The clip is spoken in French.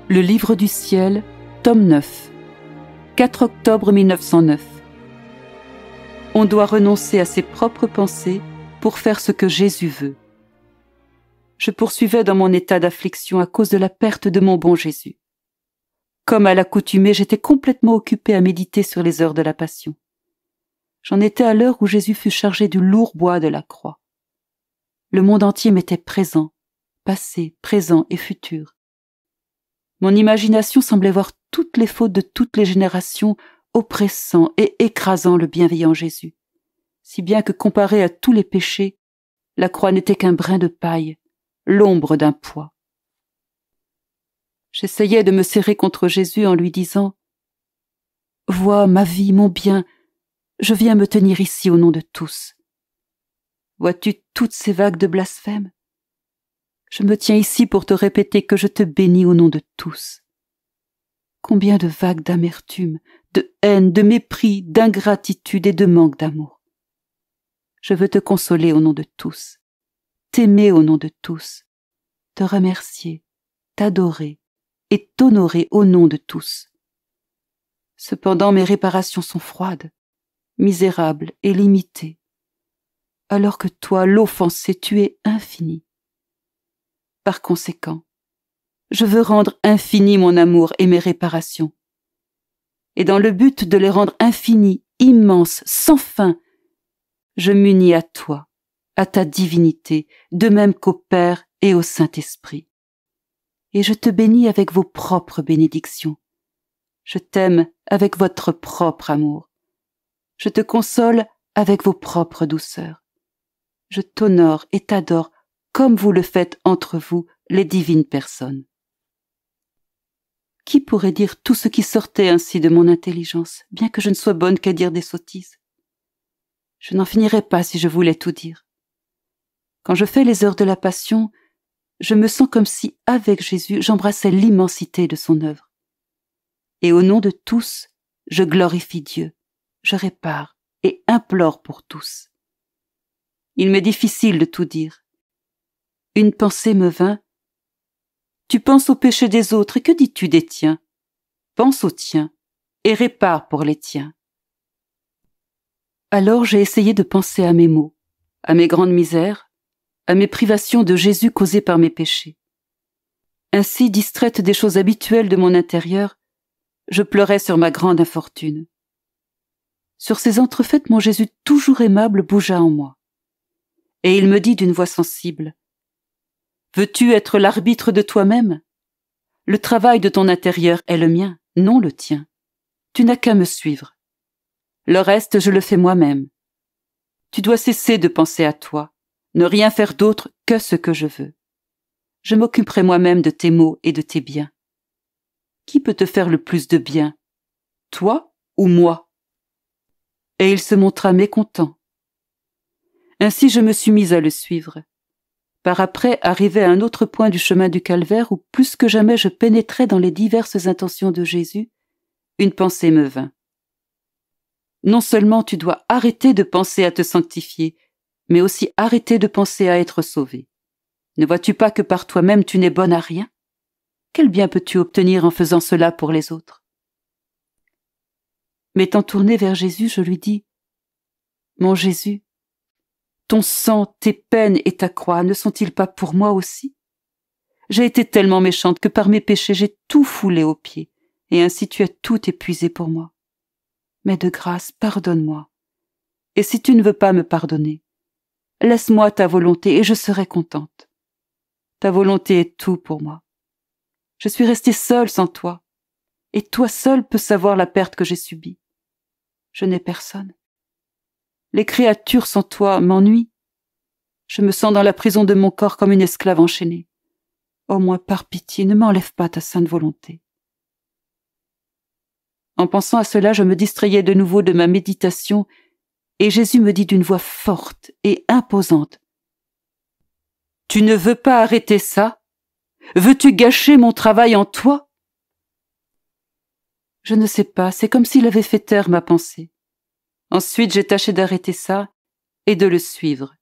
Le Livre du ciel, tome 9, 4 octobre 1909. On doit renoncer à ses propres pensées pour faire ce que Jésus veut. Je poursuivais dans mon état d'affliction à cause de la perte de mon bon Jésus. Comme à l'accoutumée, j'étais complètement occupé à méditer sur les heures de la Passion. J'en étais à l'heure où Jésus fut chargé du lourd bois de la croix. Le monde entier m'était présent, passé, présent et futur. Mon imagination semblait voir toutes les fautes de toutes les générations oppressant et écrasant le bienveillant Jésus, si bien que comparé à tous les péchés, la croix n'était qu'un brin de paille, l'ombre d'un poids. J'essayais de me serrer contre Jésus en lui disant « Vois ma vie, mon bien, je viens me tenir ici au nom de tous. Vois-tu toutes ces vagues de blasphème? Je me tiens ici pour te répéter que je te bénis au nom de tous. Combien de vagues d'amertume, de haine, de mépris, d'ingratitude et de manque d'amour. Je veux te consoler au nom de tous, t'aimer au nom de tous, te remercier, t'adorer et t'honorer au nom de tous. Cependant mes réparations sont froides, misérables et limitées, alors que toi, l'offensé, tu es infini. Par conséquent, je veux rendre infini mon amour et mes réparations. Et dans le but de les rendre infinis, immenses, sans fin, je m'unis à toi, à ta divinité, de même qu'au Père et au Saint-Esprit. Et je te bénis avec vos propres bénédictions. Je t'aime avec votre propre amour. Je te console avec vos propres douceurs. Je t'honore et t'adore comme vous le faites entre vous, les divines personnes. Qui pourrait dire tout ce qui sortait ainsi de mon intelligence, bien que je ne sois bonne qu'à dire des sottises? Je n'en finirais pas si je voulais tout dire. Quand je fais les heures de la Passion, je me sens comme si, avec Jésus, j'embrassais l'immensité de son œuvre. Et au nom de tous, je glorifie Dieu, je répare et implore pour tous. Il m'est difficile de tout dire. Une pensée me vint. Tu penses aux péchés des autres et que dis-tu des tiens? Pense aux tiens et répare pour les tiens. Alors j'ai essayé de penser à mes maux, à mes grandes misères, à mes privations de Jésus causées par mes péchés. Ainsi, distraite des choses habituelles de mon intérieur, je pleurais sur ma grande infortune. Sur ces entrefaites, mon Jésus toujours aimable bougea en moi. Et il me dit d'une voix sensible: veux-tu être l'arbitre de toi-même? Le travail de ton intérieur est le mien, non le tien. Tu n'as qu'à me suivre. Le reste, je le fais moi-même. Tu dois cesser de penser à toi, ne rien faire d'autre que ce que je veux. Je m'occuperai moi-même de tes maux et de tes biens. Qui peut te faire le plus de bien, toi ou moi? Et il se montra mécontent. Ainsi je me suis mise à le suivre. Par après, arrivé à un autre point du chemin du calvaire où plus que jamais je pénétrais dans les diverses intentions de Jésus, une pensée me vint. Non seulement tu dois arrêter de penser à te sanctifier, mais aussi arrêter de penser à être sauvé. Ne vois-tu pas que par toi-même tu n'es bonne à rien? Quel bien peux-tu obtenir en faisant cela pour les autres? M'étant tournée vers Jésus, je lui dis: mon Jésus, ton sang, tes peines et ta croix ne sont-ils pas pour moi aussi? J'ai été tellement méchante que par mes péchés j'ai tout foulé aux pieds, et ainsi tu as tout épuisé pour moi. Mais de grâce, pardonne-moi. Et si tu ne veux pas me pardonner, laisse-moi ta volonté et je serai contente. Ta volonté est tout pour moi. Je suis restée seule sans toi, et toi seul peux savoir la perte que j'ai subie. Je n'ai personne. Les créatures sans toi m'ennuient. Je me sens dans la prison de mon corps comme une esclave enchaînée. Au moins, par pitié, ne m'enlève pas ta sainte volonté. En pensant à cela, je me distrayais de nouveau de ma méditation, et Jésus me dit d'une voix forte et imposante: tu ne veux pas arrêter ça? Veux-tu gâcher mon travail en toi? Je ne sais pas, c'est comme s'il avait fait taire ma pensée. Ensuite, j'ai tâché d'arrêter ça et de le suivre,